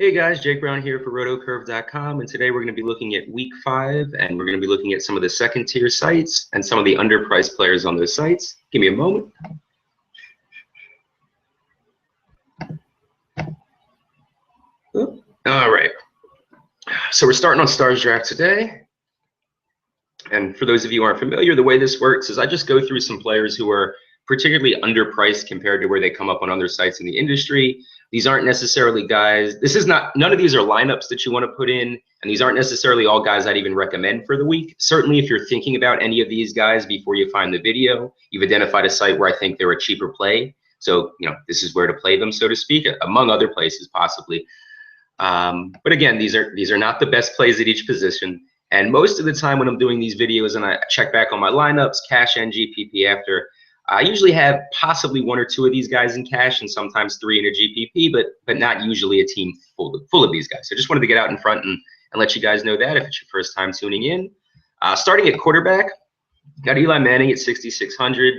Hey guys, Jake Brown here for rotocurve.com, and today we're going to be looking at week 5, and we're going to be looking at some of the second tier sites and some of the underpriced players on those sites. Give me a moment. All right, so we're starting on Stars Draft today, and for those of you who aren't familiar, the way this works is I just go through some players who are particularly underpriced compared to where they come up on other sites in the industry. These aren't necessarily guys, none of these are lineups that you want to put in, and these aren't necessarily all guys I'd even recommend for the week. Certainly if you're thinking about any of these guys before you find the video, you've identified a site where I think they're a cheaper play. So, this is where to play them, so to speak, among other places possibly. But again, these are not the best plays at each position. And most of the time when I'm doing these videos and I check back on my lineups, cash and GPP after, I usually have possibly 1 or 2 of these guys in cash and sometimes 3 in a GPP, but not usually a team full of these guys. So just wanted to get out in front and let you guys know that if it's your first time tuning in. Starting at quarterback, got Eli Manning at 6,600.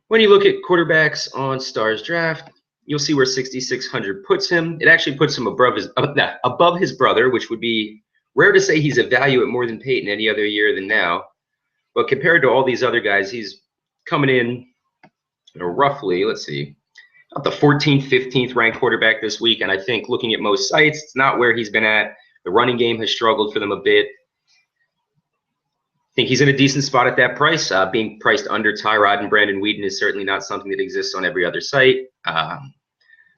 When you look at quarterbacks on Stars Draft, you'll see where 6,600 puts him. It actually puts him above his brother, which would be rare to say he's a value at more than Peyton any other year than now. But compared to all these other guys, he's coming in roughly, let's see, about the 14th, 15th ranked quarterback this week. And I think looking at most sites, it's not where he's been at. The running game has struggled for them a bit. I think he's in a decent spot at that price. Being priced under Tyrod and Brandon Weeden is certainly not something that exists on every other site.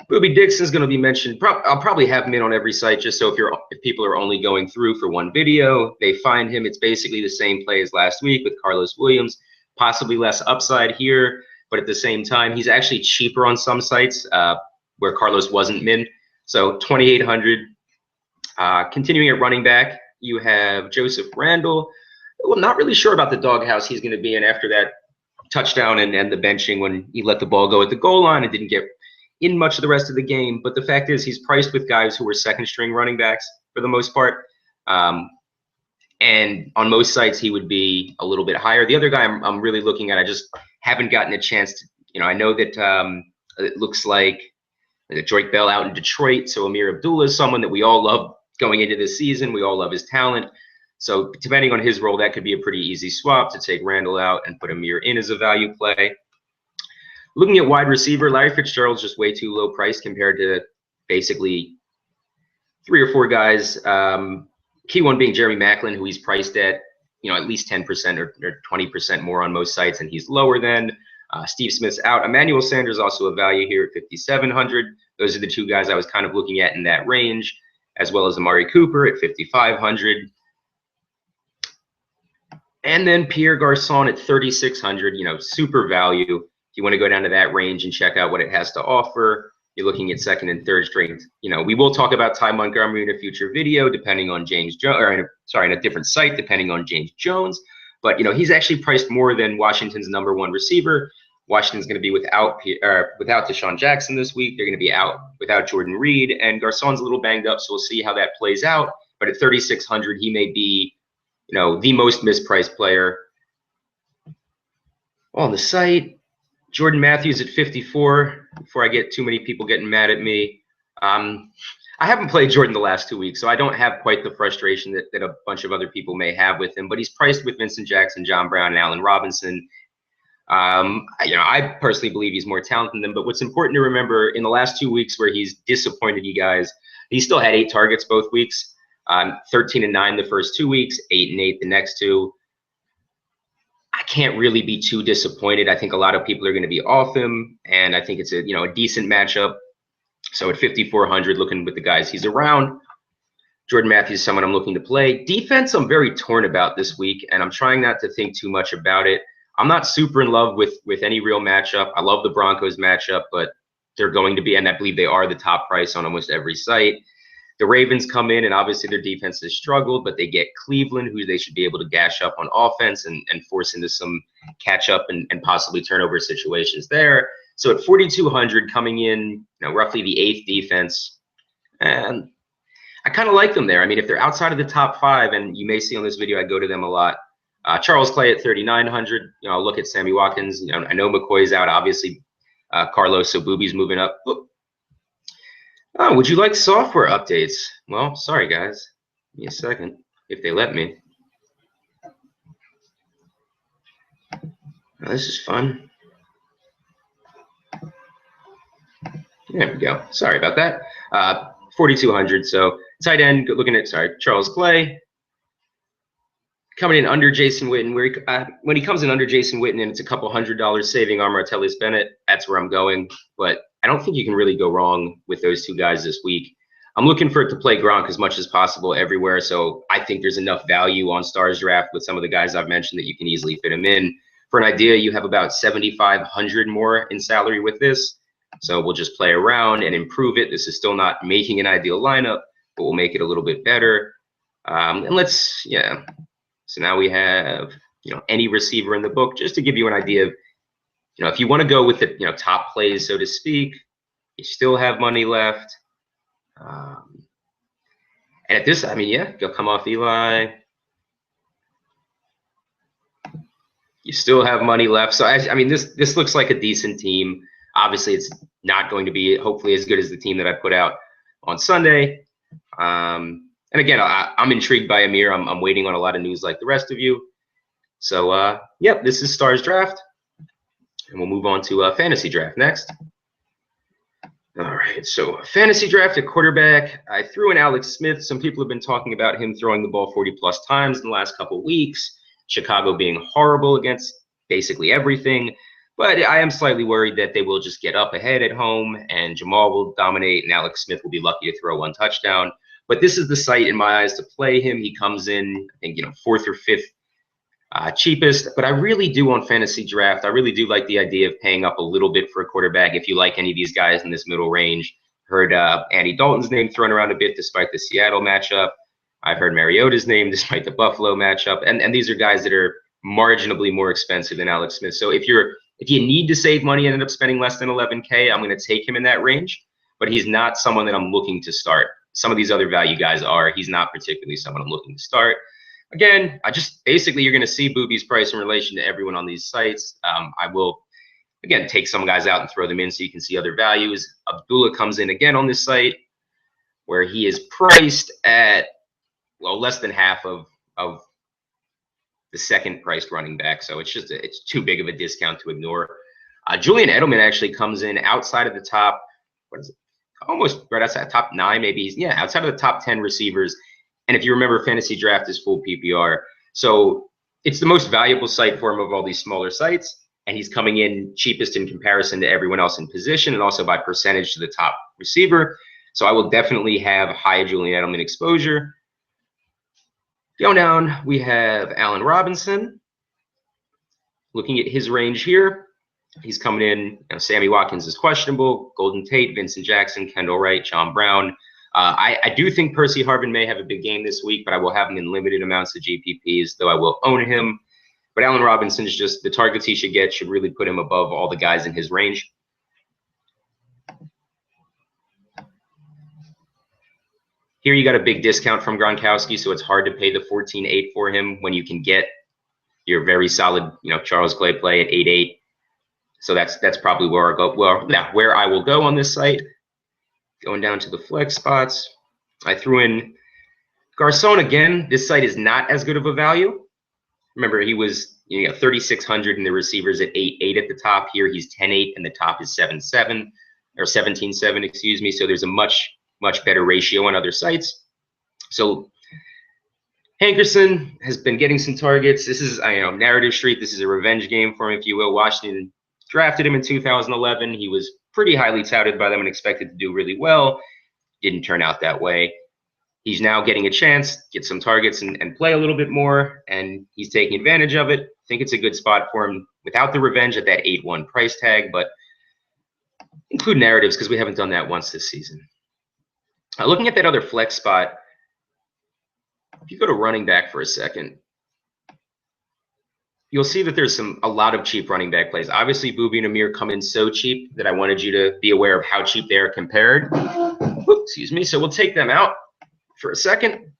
Booby Dixon's going to be mentioned. I'll probably have him in on every site just so if people are only going through for one video, they find him. It's basically the same play as last week with Carlos Williams, possibly less upside here, but at the same time, he's actually cheaper on some sites where Carlos wasn't min. So 2,800. Continuing at running back, you have Joseph Randall. Well, not really sure about the doghouse he's going to be in after that touchdown and the benching when he let the ball go at the goal line and didn't get in much of the rest of the game. But the fact is he's priced with guys who were second string running backs for the most part. And on most sites, he would be a little bit higher. The other guy I'm really looking at, I just haven't gotten a chance to, I know that it looks like Drake Bell out in Detroit. So Amir Abdullah is someone that we all love going into this season. We all love his talent. So depending on his role, that could be a pretty easy swap to take Randall out and put Amir in as a value play. Looking at wide receiver, Larry Fitzgerald's just way too low price compared to basically 3 or 4 guys. Key one being Jeremy Maclin, who he's priced at, at least 10% or 20% more on most sites, and he's lower than. Steve Smith's out. Emmanuel Sanders also a value here at 5,700. Those are the 2 guys I was kind of looking at in that range, as well as Amari Cooper at 5,500. And then Pierre Garçon at 3,600, super value. If you want to go down to that range and check out what it has to offer, you're looking at second and third string. We will talk about Ty Montgomery in a future video, depending on James Jones, or in a different site, depending on James Jones. But he's actually priced more than Washington's #1 receiver. Washington's going to be without Deshaun Jackson this week. They're going to be out without Jordan Reed, and Garçon's a little banged up, so we'll see how that plays out. But at 3,600, he may be, the most mispriced player on the site. Jordan Matthews at 54, before I get too many people getting mad at me. I haven't played Jordan the last 2 weeks, so I don't have quite the frustration that a bunch of other people may have with him, but he's priced with Vincent Jackson, John Brown, and Allen Robinson. I personally believe he's more talented than them, but what's important to remember, in the last 2 weeks where he's disappointed you guys, he still had 8 targets both weeks, 13 and 9 the first 2 weeks, 8 and 8 the next 2. I can't really be too disappointed. I think a lot of people are going to be off him, and I think it's a decent matchup. So at 5,400, looking with the guys he's around, Jordan Matthews is someone I'm looking to play. Defense, I'm very torn about this week, and I'm trying not to think too much about it. I'm not super in love with any real matchup. I love the Broncos matchup, but they're going to be, and I believe they are, the top price on almost every site. The Ravens come in, and obviously their defense has struggled, but they get Cleveland, who they should be able to gash up on offense and force into some catch-up and possibly turnover situations there. So at 4,200, coming in, roughly the 8th defense, and I kind of like them there. I mean, if they're outside of the top 5, and you may see on this video I go to them a lot, Charles Clay at 3,900. I'll look at Sammy Watkins. I know McCoy's out, obviously. Carlos, so Booby's moving up. Oh, would you like software updates? Well, sorry guys. Give me a second, if they let me. Oh, this is fun. There we go. Sorry about that. 4,200. So tight end, looking at Charles Clay coming in under Jason Witten. When he comes in under Jason Witten and it's a couple $100 saving on Martellus Bennett, that's where I'm going. But I don't think you can really go wrong with those two guys this week. I'm looking for it to play Gronk as much as possible everywhere. So I think there's enough value on Stars Draft with some of the guys I've mentioned that you can easily fit him in. For an idea, you have about 7,500 more in salary with this. So we'll just play around and improve it. This is still not making an ideal lineup, but we'll make it a little bit better. And let's, yeah. So now we have, any receiver in the book, just to give you an idea of, if you want to go with the, top plays, so to speak, you still have money left. And at this, yeah, go come off Eli. You still have money left. So, this looks like a decent team. Obviously, it's not going to be, hopefully, as good as the team that I put out on Sunday. And again, I'm intrigued by Amir. I'm waiting on a lot of news like the rest of you. So, yep, this is Stars Draft. And we'll move on to Fantasy Draft next. All right, so Fantasy Draft at quarterback. I threw in Alex Smith. Some people have been talking about him throwing the ball 40-plus times in the last couple of weeks. Chicago being horrible against basically everything. But I am slightly worried that they will just get up ahead at home and Jamal will dominate and Alex Smith will be lucky to throw one touchdown. But this is the site in my eyes to play him. He comes in, I think, fourth or fifth cheapest. But I really do on Fantasy Draft. I really do like the idea of paying up a little bit for a quarterback if you like any of these guys in this middle range. Heard Andy Dalton's name thrown around a bit despite the Seattle matchup. I've heard Mariota's name despite the Buffalo matchup. And these are guys that are marginally more expensive than Alex Smith. So if you need to save money and end up spending less than 11K, I'm going to take him in that range. But he's not someone that I'm looking to start. Some of these other value guys are. He's not particularly someone I'm looking to start. Again, basically you're going to see Booby's price in relation to everyone on these sites. I will, again, take some guys out and throw them in so you can see other values. Abdullah comes in again on this site where he is priced at, less than half of the second priced running back. So it's too big of a discount to ignore. Julian Edelman actually comes in outside of the top, almost right outside top 9, maybe. Outside of the top 10 receivers. And if you remember, Fantasy Draft is full PPR. So it's the most valuable site for him of all these smaller sites. And he's coming in cheapest in comparison to everyone else in position and also by percentage to the top receiver. So I will definitely have high Julian Edelman exposure. Going down, we have Allen Robinson. Looking at his range here, he's coming in. Sammy Watkins is questionable. Golden Tate, Vincent Jackson, Kendall Wright, John Brown. I do think Percy Harvin may have a big game this week, but I will have him in limited amounts of GPPs, though I will own him. But Allen Robinson is just the targets he should get should really put him above all the guys in his range. Here you got a big discount from Gronkowski, so it's hard to pay the 14.8 for him when you can get your very solid, Charles Clay play at 8.8. So that's probably where I go. Well, yeah, where I will go on this site. Going down to the flex spots, I threw in Garcon again. This site is not as good of a value. Remember, he was 3,600 and the receivers at 8.8 at the top. Here he's 10.8 and the top is 7.7 or 17.7, excuse me. So there's a much better ratio on other sites. So Hankerson has been getting some targets. This is, Narrative Street. This is a revenge game for him, if you will. Washington drafted him in 2011. He was pretty highly touted by them and expected to do really well. Didn't turn out that way. He's now getting a chance, get some targets and play a little bit more, and he's taking advantage of it. I think it's a good spot for him without the revenge at that 8-1 price tag, but include narratives because we haven't done that once this season. Looking at that other flex spot, if you go to running back for a second, you'll see that there's a lot of cheap running back plays. Obviously, Booby and Amir come in so cheap that I wanted you to be aware of how cheap they are compared. Oops, excuse me. So we'll take them out for a second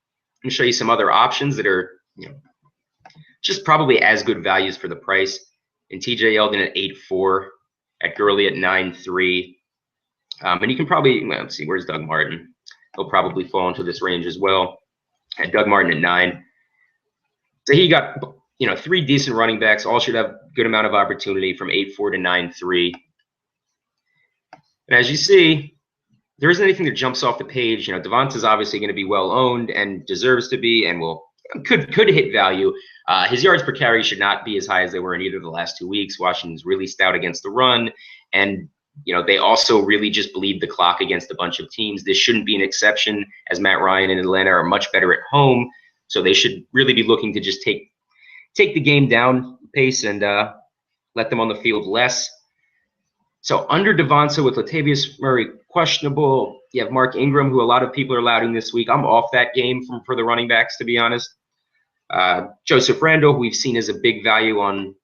and show you some other options that are, just probably as good values for the price. And TJ Yeldon at 8.4, at Gurley at 9.3. And you can probably, well, let's see, where's Doug Martin? He'll probably fall into this range as well. And Doug Martin at 9. So he got, 3 decent running backs. All should have good amount of opportunity from 8-4 to 9-3. And as you see, there isn't anything that jumps off the page. Devonta's obviously going to be well owned and deserves to be, and could hit value. His yards per carry should not be as high as they were in either of the last 2 weeks. Washington's really stout against the run, and they also really just bleed the clock against a bunch of teams. This shouldn't be an exception, as Matt Ryan and Atlanta are much better at home, so they should really be looking to just take the game down pace and let them on the field less. So under Devonta with Latavius Murray questionable, you have Mark Ingram, who a lot of people are lauding this week. I'm off that game for the running backs, to be honest. Joseph Randall, who we've seen as a big value on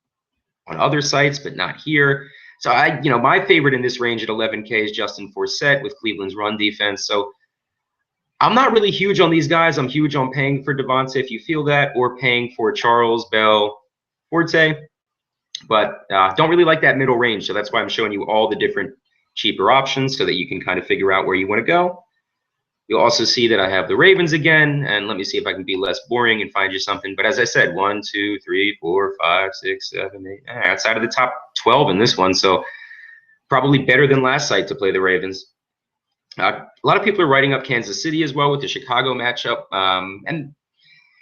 other sites, but not here. So my favorite in this range at 11K is Justin Forsett with Cleveland's run defense. So I'm not really huge on these guys. I'm huge on paying for Devonta if you feel that, or paying for Charles, Bell, Forte. But don't really like that middle range. So that's why I'm showing you all the different cheaper options so that you can kind of figure out where you want to go. You'll also see that I have the Ravens again, and let me see if I can be less boring and find you something. But as I said, 1, 2, 3, 4, 5, 6, 7, 8, outside of the top 12 in this one. So probably better than last site to play the Ravens. A lot of people are writing up Kansas City as well with the Chicago matchup. And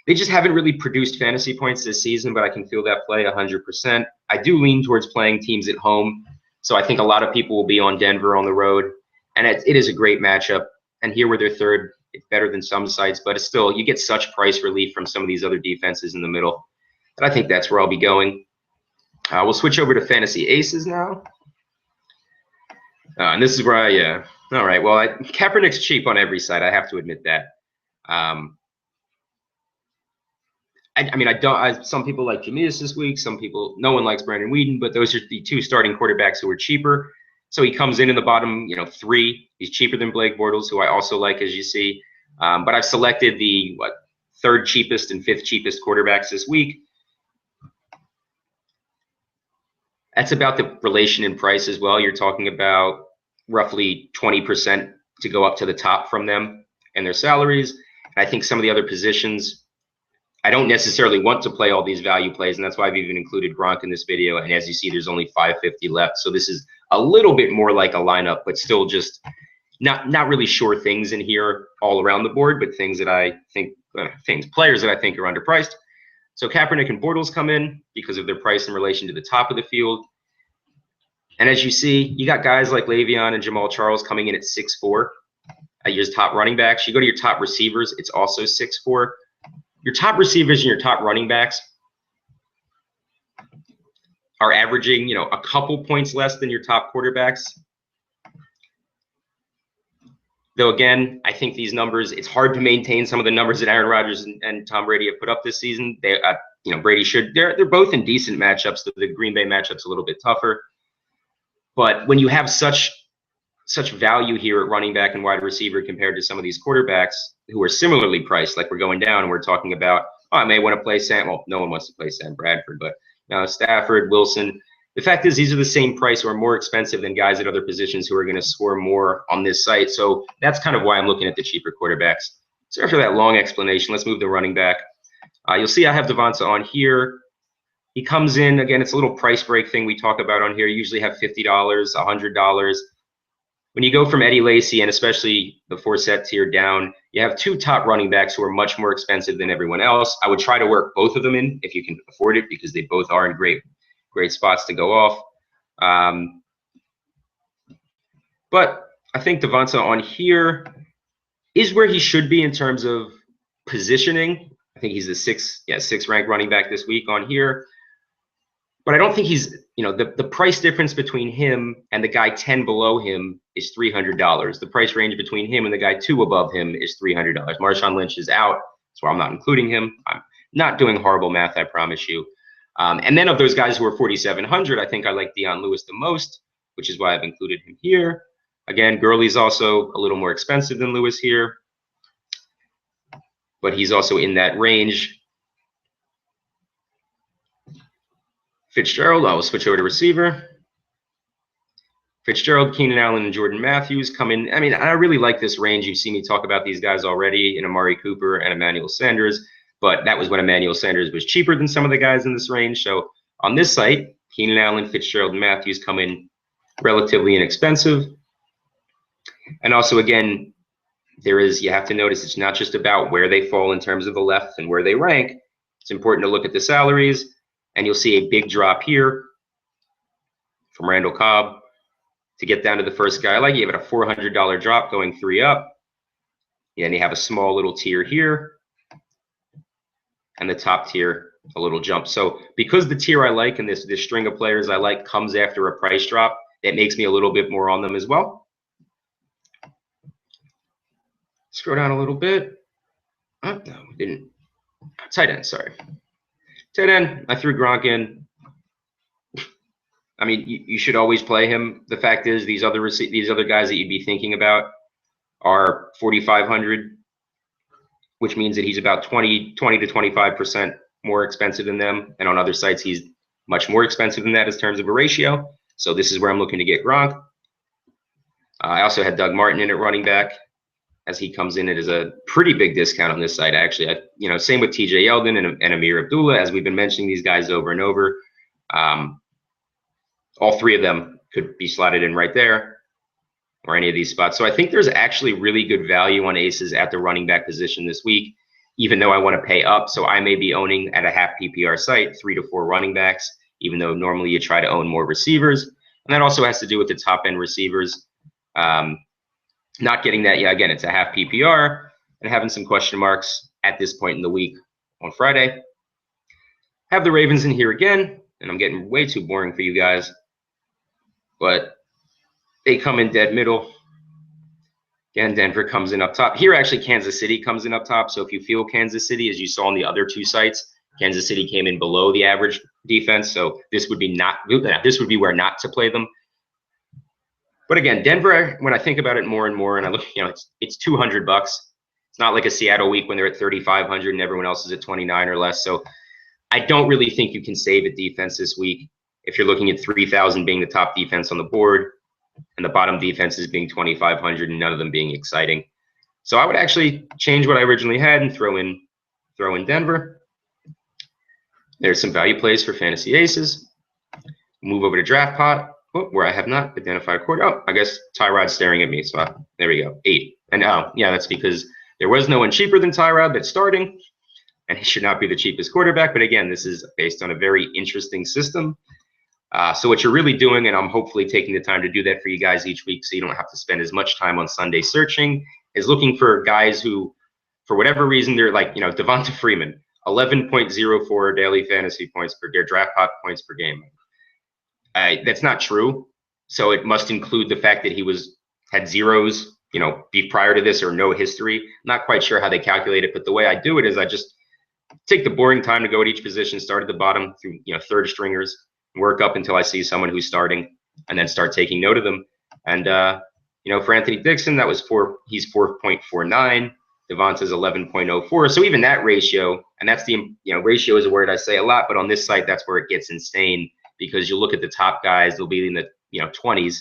they just haven't really produced fantasy points this season, but I can feel that play 100%. I do lean towards playing teams at home. So I think a lot of people will be on Denver on the road. And it is a great matchup. And here where they're third, it's better than some sites, but it's still, you get such price relief from some of these other defenses in the middle. And I think that's where I'll be going. We'll switch over to Fantasy Aces now. And this is where all right, well, Kaepernick's cheap on every site. I have to admit that. Some people like Jameis this week. Some people, no one likes Brandon Weeden, but those are the 2 starting quarterbacks who are cheaper. So he comes in the bottom, 3. He's cheaper than Blake Bortles, who I also like, as you see. But I've selected the 3rd cheapest and 5th cheapest quarterbacks this week. That's about the relation in price as well. You're talking about roughly 20% to go up to the top from them and their salaries. And I think some of the other positions, I don't necessarily want to play all these value plays, and that's why I've even included Gronk in this video. And as you see, there's only 550 left. So this is a little bit more like a lineup, but still just not really sure things in here all around the board, but things that I think, players that I think are underpriced. So Kaepernick and Bortles come in because of their price in relation to the top of the field. And as you see, you got guys like Le'Veon and Jamal Charles coming in at 6'4". At your top running backs. You go to your top receivers, it's also 6'4". Your top receivers and your top running backs are averaging, a couple points less than your top quarterbacks. Though again, I think these numbers, it's hard to maintain some of the numbers that Aaron Rodgers and Tom Brady have put up this season. Brady they're both in decent matchups. The Green Bay matchup's a little bit tougher. But when you have such value here at running back and wide receiver compared to some of these quarterbacks who are similarly priced, like we're going down and we're talking about, I may want to play Sam. Well, no one wants to play Sam Bradford, but Stafford, Wilson. The fact is, these are the same price or more expensive than guys at other positions who are going to score more on this site. So that's kind of why I'm looking at the cheaper quarterbacks. So after that long explanation, let's move to running back. You'll see I have Devonta on here. He comes in, again, it's a little price break thing we talk about on here. You usually have $50, $100. When you go from Eddie Lacy and especially the Forsett tier down, you have 2 top running backs who are much more expensive than everyone else. I would try to work both of them in if you can afford it, because they both are in great spots to go off. But I think Devonta on here is where he should be in terms of positioning. I think he's the 6th ranked running back this week on here. But I don't think he's, the price difference between him and the guy 10 below him is $300. The price range between him and the guy 2 above him is $300. Marshawn Lynch is out, so I'm not including him. I'm not doing horrible math, I promise you. And then of those guys who are 4,700, I think I like Dion Lewis the most, which is why I've included him here. Again, Gurley's also a little more expensive than Lewis here, but he's also in that range. Fitzgerald, I will switch over to receiver. Fitzgerald, Keenan Allen, and Jordan Matthews come in. I mean, I really like this range. You've seen me talk about these guys already in Amari Cooper and Emmanuel Sanders, but that was when Emmanuel Sanders was cheaper than some of the guys in this range. So on this site, Keenan Allen, Fitzgerald, and Matthews come in relatively inexpensive. And also, again, you have to notice it's not just about where they fall in terms of the left and where they rank. It's important to look at the salaries, and you'll see a big drop here from Randall Cobb to get down to the first guy. I like you have a $400 drop going 3 up. And you have a small little tier here, and the top tier, a little jump. So because the tier I like and this string of players I like comes after a price drop, that makes me a little bit more on them as well. Scroll down a little bit. Oh, no, we didn't. Tight end, sorry. Tight end, I threw Gronk in. I mean, you should always play him. The fact is, these other guys that you'd be thinking about are 4,500, which means that he's about 20 to 25% more expensive than them. And on other sites, he's much more expensive than that in terms of a ratio. So this is where I'm looking to get Gronk. I also had Doug Martin in at running back, as he comes in. It is a pretty big discount on this site, actually. Same with TJ Yeldon and Amir Abdullah, as we've been mentioning these guys over and over. All 3 of them could be slotted in right there or any of these spots. So I think there's actually really good value on aces at the running back position this week, even though I want to pay up. So I may be owning at a half PPR site 3 to 4 running backs, even though normally you try to own more receivers. And that also has to do with the top end receivers. Not getting that, yeah, again, it's a half PPR and having some question marks at this point in the week on Friday. Have the Ravens in here again, and I'm getting way too boring for you guys, but they come in dead middle. Again, Denver comes in up top. Here, actually, Kansas City comes in up top. So if you feel Kansas City, as you saw on the other 2 sites, Kansas City came in below the average defense. So this would be where not to play them. But again, Denver, when I think about it more and more, and I look, it's $200. It's not like a Seattle week when they're at 3,500 and everyone else is at 29 or less. So I don't really think you can save a defense this week if you're looking at 3,000 being the top defense on the board and the bottom defenses being 2,500 and none of them being exciting. So I would actually change what I originally had and throw in Denver. There's some value plays for fantasy aces. Move over to draft pot, where I have not identified a quarter. Oh, I guess Tyrod's staring at me. So there we go, 8. And yeah, that's because there was no one cheaper than Tyrod that's starting, and he should not be the cheapest quarterback. But again, this is based on a very interesting system. So what you're really doing, and I'm hopefully taking the time to do that for you guys each week so you don't have to spend as much time on Sunday searching, is looking for guys who, for whatever reason, they're like, Devonta Freeman, 11.04 daily fantasy points per year, draft pot points per game. That's not true. So it must include the fact that he had zeros, prior to this or no history. I'm not quite sure how they calculate it, but the way I do it is I just take the boring time to go at each position, start at the bottom through, third stringers, work up until I see someone who's starting, and then start taking note of them. And, for Anthony Dixon, he's 4.49. Devonta's 11.04. So even that ratio, and that's ratio is a word I say a lot, but on this site, that's where it gets insane, because you look at the top guys, they'll be in the 20s,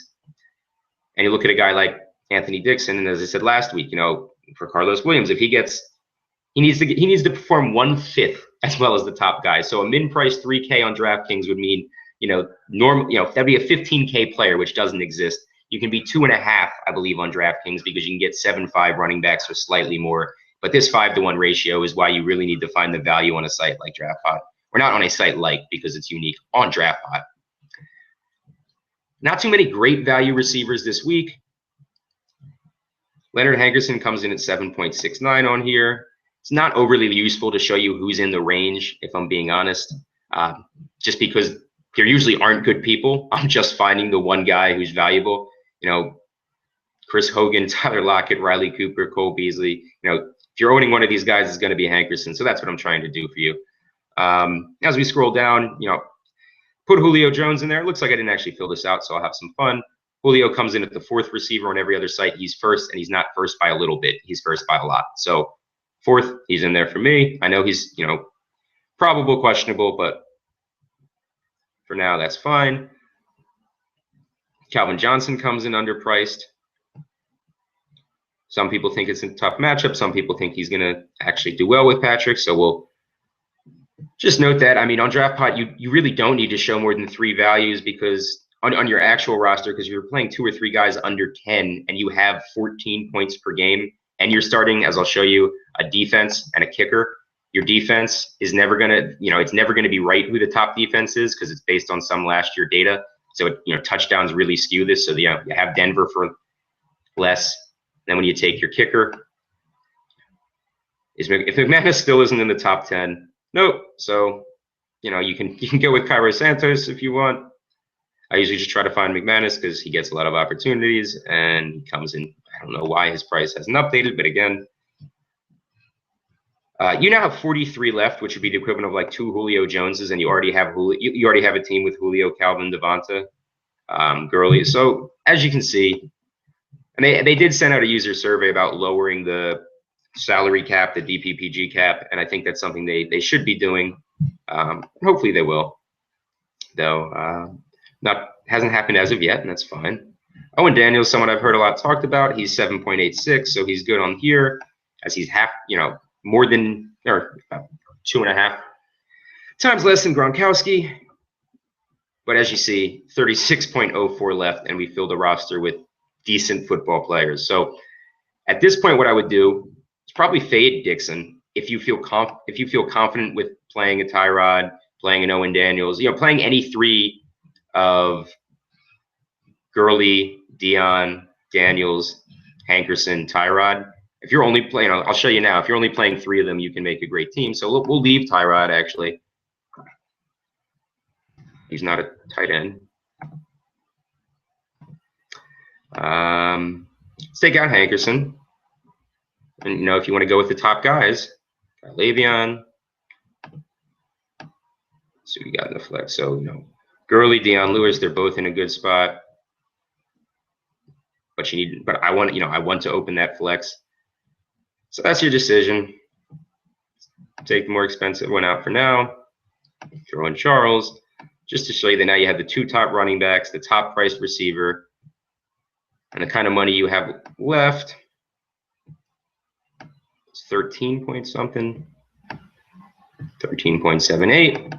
and you look at a guy like Anthony Dixon, and as I said last week, for Carlos Williams, if he needs to perform 1/5 as well as the top guy. So a min price 3K on DraftKings would mean, that'd be a 15K player, which doesn't exist. You can be 2.5, I believe, on DraftKings because you can get 7.5 running backs or slightly more. But this 5-to-1 ratio is why you really need to find the value on a site like DraftPot, or not on a site because it's unique on DraftPot. Not too many great value receivers this week. Leonard Hankerson comes in at 7.69 on here. It's not overly useful to show you who's in the range, if I'm being honest, just because there usually aren't good people. I'm just finding the one guy who's valuable. Chris Hogan, Tyler Lockett, Riley Cooper, Cole Beasley. If you're owning one of these guys, it's going to be Hankerson. So that's what I'm trying to do for you. As we scroll down, put Julio Jones in there. It looks like I didn't actually fill this out, so I'll have some fun. Julio comes in at the 4th receiver on every other site. He's first, and he's not first by a little bit. He's first by a lot. So 4th, he's in there for me. I know he's, probable, questionable, but for now, that's fine. Calvin Johnson comes in underpriced. Some people think it's a tough matchup. Some people think he's going to actually do well with Patrick. So we'll just note that. I mean, on DraftPot, you really don't need to show more than 3 values because on your actual roster, because you're playing 2 or 3 guys under 10 and you have 14 points per game and you're starting, as I'll show you, a defense and a kicker. Your defense is never going to, it's never going to be right who the top defense is because it's based on some last year data. So, touchdowns really skew this. So, you have Denver for less. Then when you take your kicker, if McManus still isn't in the top 10, nope. So, you can go with Cairo Santos if you want. I usually just try to find McManus because he gets a lot of opportunities and he comes in. I don't know why his price hasn't updated, but again, you now have 43 left, which would be the equivalent of like 2 Julio Joneses, and you already have you already have a team with Julio, Calvin, Devonta, Gurley. So as you can see, and they did send out a user survey about lowering the salary cap, the DPPG cap, and I think that's something they should be doing. Hopefully they will, though. Hasn't happened as of yet, and that's fine. Owen Daniels, someone I've heard a lot talked about. He's 7.86, so he's good on here, as he's more than, or 2.5 times less than Gronkowski. But as you see, 36.04 left, and we filled the roster with decent football players. So at this point, what I would do is probably fade Dixon if you feel confident with playing a Tyrod, playing an Owen Daniels, playing any 3 of Gurley, Dion, Daniels, Hankerson, Tyrod. If you're only playing, I'll show you now. If you're only playing 3 of them, you can make a great team. So we'll leave Tyrod, actually. He's not a tight end. Let's take out Hankerson. And, if you want to go with the top guys, got Le'Veon. So we got in the flex. So, Gurley, Deion Lewis, they're both in a good spot. But I want to open that flex. So that's your decision. Take the more expensive one out for now. Throw in Charles, just to show you that now you have the 2 top running backs, the top priced receiver, and the kind of money you have left. It's 13 point something, 13.78.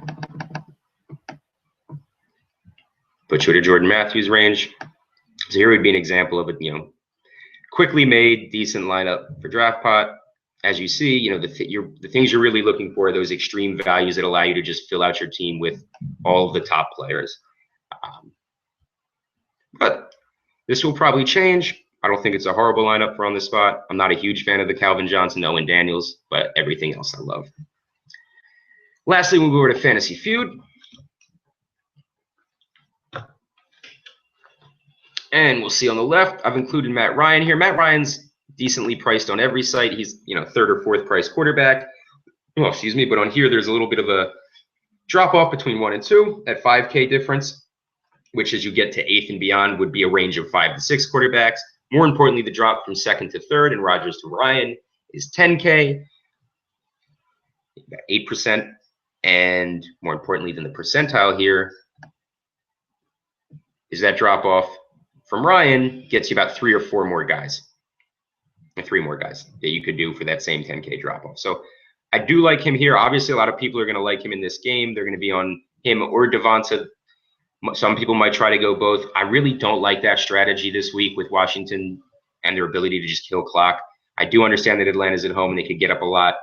Put you at a Jordan Matthews range. So here would be an example of a quickly made decent lineup for DraftPot. As you see, the things you're really looking for are those extreme values that allow you to just fill out your team with all of the top players. But this will probably change. I don't think it's a horrible lineup for on the spot. I'm not a huge fan of the Calvin Johnson, Owen Daniels, but everything else I love. Lastly, we'll go over to Fantasy Feud. And we'll see on the left, I've included Matt Ryan here. Matt Ryan's decently priced on every site. He's, 3rd or 4th price quarterback. Oh, excuse me. But on here, there's a little bit of a drop off between 1 and 2, that 5K difference, which as you get to 8th and beyond would be a range of 5 to 6 quarterbacks. More importantly, the drop from 2nd to 3rd and Rodgers to Ryan is 10K, 8%. And more importantly than the percentile here is that drop off from Ryan gets you about 3 or 4 more guys. 3 more guys that you could do for that same 10K drop off. So I do like him here. Obviously, a lot of people are going to like him in this game. They're going to be on him or Devonta. Some people might try to go both. I really don't like that strategy this week with Washington and their ability to just kill clock. I do understand that Atlanta's at home and they could get up a lot.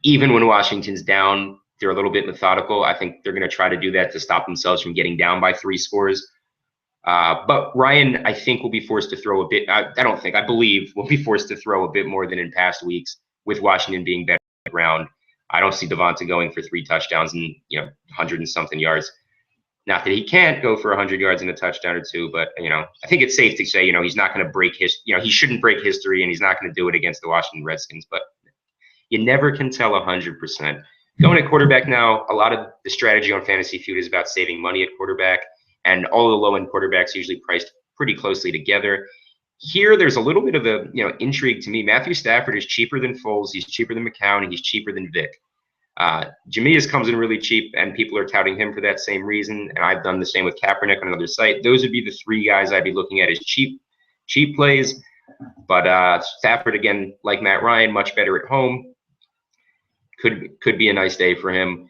Even when Washington's down, they're a little bit methodical. I think they're going to try to do that to stop themselves from getting down by 3 scores. But Ryan, I think, will be forced to throw a bit. I believe will be forced to throw a bit more than in past weeks with Washington being better on the ground. I don't see Devonta going for 3 touchdowns and 100 and something yards. Not that he can't go for 100 yards and a touchdown or 2, but I think it's safe to say he's not going to break his. He shouldn't break history, and he's not going to do it against the Washington Redskins. But you never can tell 100%. Going at quarterback now, a lot of the strategy on Fantasy Feud is about saving money at quarterback. And all the low-end quarterbacks usually priced pretty closely together. Here, there's a little bit of a intrigue to me. Matthew Stafford is cheaper than Foles. He's cheaper than McCown. And he's cheaper than Vick. Jameis comes in really cheap, and people are touting him for that same reason. And I've done the same with Kaepernick on another site. Those would be the three guys I'd be looking at as cheap plays. But Stafford, again, like Matt Ryan, much better at home. Could be a nice day for him.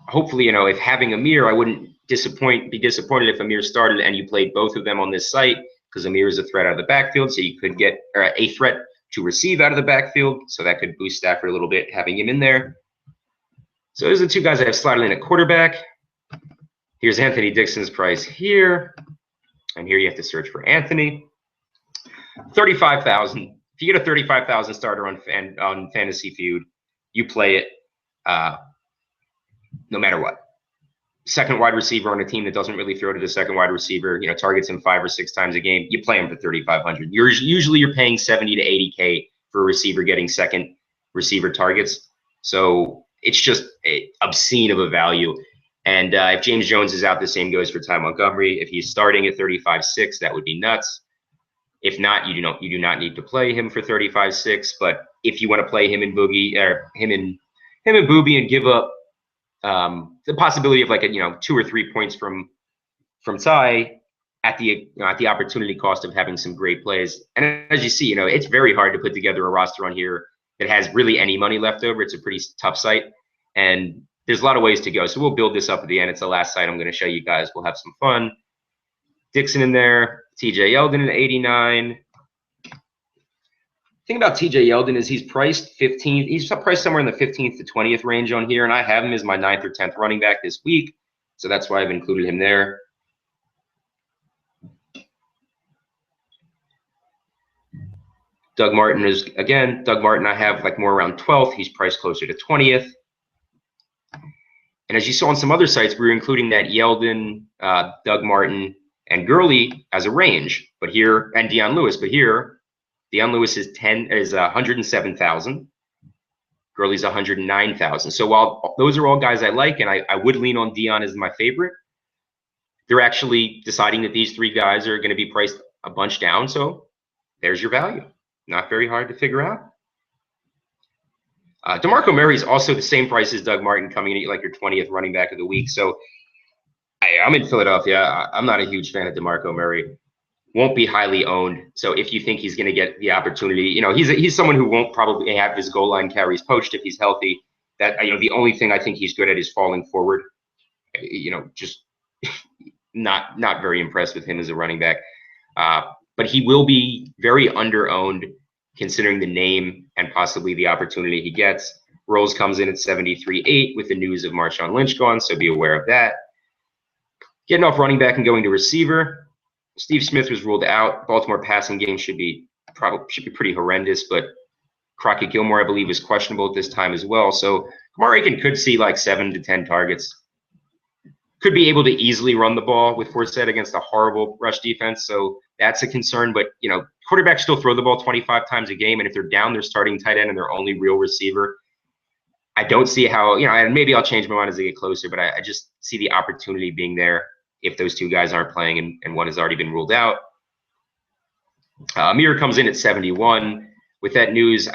Hopefully, if having Amir, I wouldn't be disappointed if Amir started and you played both of them on this site, because Amir is a threat out of the backfield, so you could get a threat to receive out of the backfield, so that could boost Stafford a little bit, having him in there. So those are the two guys I have slotted in at quarterback. Here's Anthony Dixon's price here, and here you have to search for Anthony. 35,000. If you get a 35,000 starter on Fantasy Feud, you play it no matter what. Second wide receiver on a team that doesn't really throw to the second wide receiver, targets him 5 or 6 times a game, you play him for 3,500. Usually you're paying 70 to 80K for a receiver getting second receiver targets. So it's just obscene of a value. And if James Jones is out, the same goes for Ty Montgomery. If he's starting at 35.6, that would be nuts. If not, you do not need to play him for 35.6. But if you want to play him and Boogie, or him and Boobie, and give up the possibility of like 2 or 3 points from Ty at the opportunity cost of having some great plays. And as you see, it's very hard to put together a roster on here that has really any money left over. It's a pretty tough site, and there's a lot of ways to go. So we'll build this up at the end. It's the last site I'm going to show you guys. We'll have some fun. Dixon in there, TJ Yeldon at 89. The thing about TJ Yeldon is he's priced 15th. He's priced somewhere in the 15th to 20th range on here, and I have him as my 9th or 10th running back this week. So that's why I've included him there. Doug Martin I have like more around 12th. He's priced closer to 20th. And as you saw on some other sites, we were including that Yeldon, Doug Martin, and Gurley as a range. But here, and Deion Lewis. But here, Deion Lewis is 107,000. Gurley's 109,000. So while those are all guys I like, and I would lean on Deion as my favorite, they're actually deciding that these three guys are going to be priced a bunch down. So there's your value. Not very hard to figure out. DeMarco Murray is also the same price as Doug Martin, coming in at like your 20th running back of the week. So I'm in Philadelphia. I'm not a huge fan of DeMarco Murray. Won't be highly owned. So if you think he's going to get the opportunity, he's someone who won't probably have his goal line carries poached if he's healthy. That the only thing I think he's good at is falling forward. Just not very impressed with him as a running back. But he will be very under-owned considering the name and possibly the opportunity he gets. Rolls comes in at 73.8 with the news of Marshawn Lynch gone, so be aware of that. Getting off running back and going to receiver. Steve Smith was ruled out. Baltimore passing game should be pretty horrendous, but Crockett Gilmore, I believe, is questionable at this time as well. So Kamar Aiken could see like 7 to 10 targets. Could be able to easily run the ball with Forsett against a horrible rush defense, so that's a concern. But quarterbacks still throw the ball 25 times a game, and if they're down their starting tight end and their only real receiver, I don't see how, and maybe I'll change my mind as they get closer, but I just see the opportunity being there if those two guys aren't playing and one has already been ruled out. Amir comes in at 71. With that news,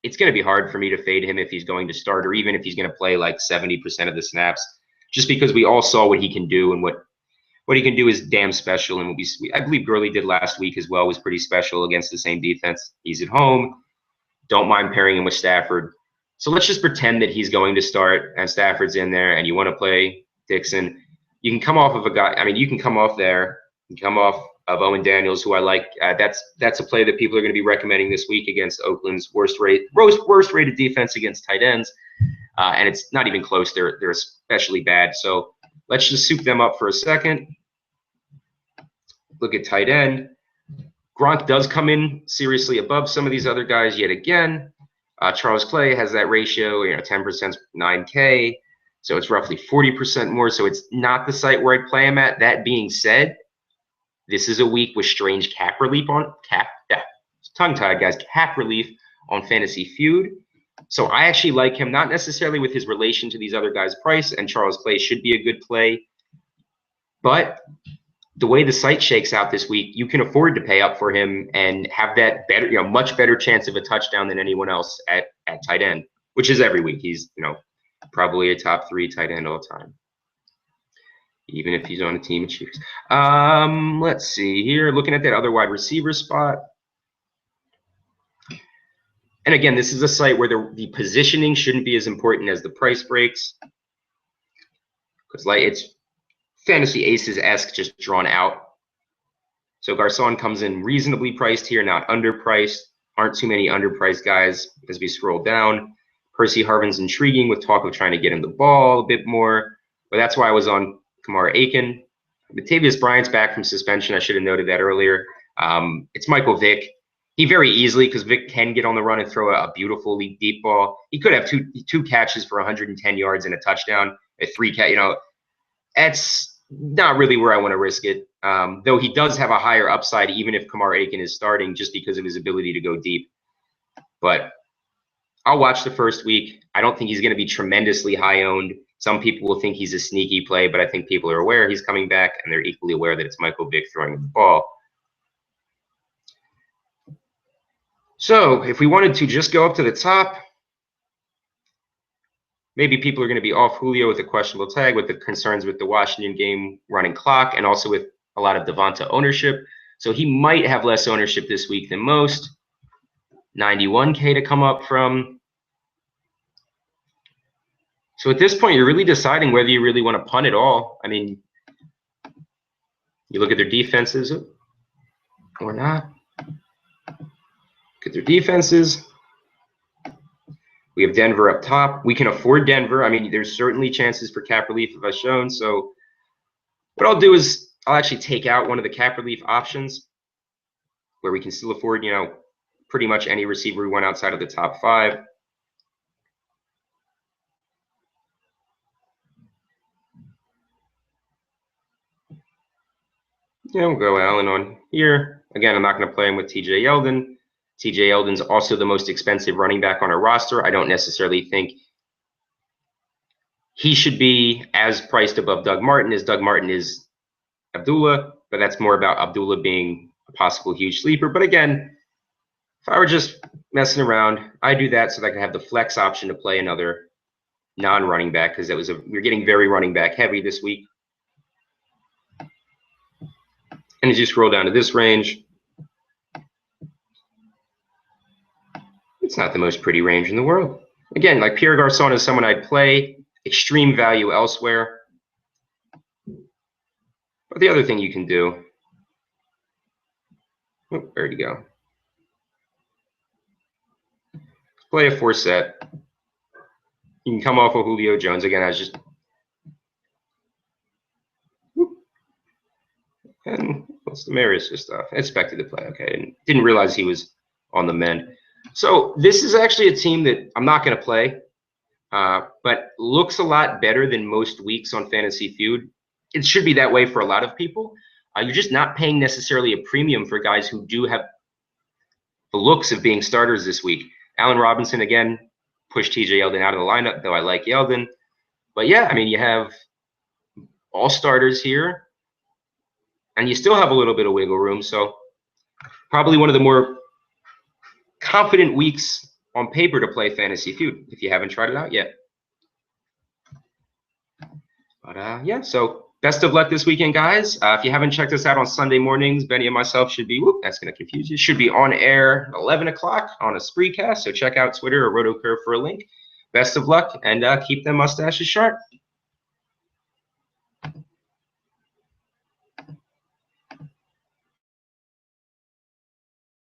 it's going to be hard for me to fade him if he's going to start, or even if he's going to play like 70% of the snaps, just because we all saw what he can do, and what he can do is damn special. And I believe Gurley did last week as well, was pretty special against the same defense. He's at home. Don't mind pairing him with Stafford. So let's just pretend that he's going to start and Stafford's in there and you want to play Dixon. You can come off of a guy. I mean, you can come off there. You can come off of Owen Daniels, who I like. That's a play that people are going to be recommending this week against Oakland's worst rated defense against tight ends. And it's not even close. They're especially bad. So let's just soup them up for a second. Look at tight end. Gronk does come in seriously above some of these other guys yet again. Charles Clay has that ratio, 10% 9K. So it's roughly 40% more. So it's not the site where I play him at. That being said, this is a week with strange cap relief tongue-tied, guys, cap relief on Fantasy Feud. So I actually like him, not necessarily with his relation to these other guys' price, and Charles Clay should be a good play. But the way the site shakes out this week, you can afford to pay up for him and have that better, much better chance of a touchdown than anyone else at tight end which is every week. He's, probably a top 3 tight end all time, even if he's on a team of Chiefs. Let's see here. Looking at that other wide receiver spot. And again, this is a site where the positioning shouldn't be as important as the price breaks, because it's fantasy aces-esque, just drawn out. So Garcon comes in reasonably priced here, not underpriced. Aren't too many underpriced guys as we scroll down. Percy Harvin's intriguing with talk of trying to get him the ball a bit more, but that's why I was on Kamara Aiken. Latavius Bryant's back from suspension. I should have noted that earlier. It's Michael Vick. He very easily, because Vick can get on the run and throw a beautiful deep ball. He could have two catches for 110 yards and a touchdown. A 3-catch, that's not really where I want to risk it. Though he does have a higher upside, even if Kamara Aiken is starting, just because of his ability to go deep. But I'll watch the first week. I don't think he's going to be tremendously high owned. Some people will think he's a sneaky play, but I think people are aware he's coming back, and they're equally aware that it's Michael Vick throwing the ball. So if we wanted to just go up to the top, maybe people are going to be off Julio with a questionable tag, with the concerns with the Washington game running clock, and also with a lot of Devonta ownership. So he might have less ownership this week than most. 91K to come up from. So at this point, you're really deciding whether you really want to punt it all. I mean, you look at their defenses or not. Look at their defenses. We have Denver up top. We can afford Denver. I mean, there's certainly chances for cap relief if I've shown. So what I'll do is I'll actually take out one of the cap relief options where we can still afford, pretty much any receiver we want outside of the top 5. Yeah, we'll go Allen on here. Again, I'm not going to play him with TJ Yeldon. TJ Yeldon's also the most expensive running back on our roster. I don't necessarily think he should be as priced above Doug Martin as Doug Martin is Abdullah, but that's more about Abdullah being a possible huge sleeper. But again, if I were just messing around, I do that so that I can have the flex option to play another non-running back, because we're getting very running back heavy this week. And as you scroll down to this range, it's not the most pretty range in the world. Again, like Pierre Garcon is someone I'd play, extreme value elsewhere. But the other thing you can do, where'd he go? Play a 4-set. You can come off of Julio Jones. Again, I was just, and what's the Marius stuff? I expected to play. Okay, and didn't realize he was on the mend. So this is actually a team that I'm not going to play, but looks a lot better than most weeks on Fantasy Feud. It should be that way for a lot of people. You're just not paying necessarily a premium for guys who do have the looks of being starters this week. Allen Robinson, again, pushed TJ Yeldon out of the lineup, though I like Yeldon. But yeah, I mean, you have all starters here, and you still have a little bit of wiggle room. So probably one of the more confident weeks on paper to play Fantasy Feud if you haven't tried it out yet. But yeah, so best of luck this weekend, guys. If you haven't checked us out on Sunday mornings, Benny and myself should be, that's going to confuse you, should be on air 11 o'clock on a Spreecast. So check out Twitter or RotoCurve for a link. Best of luck, and keep them mustaches sharp.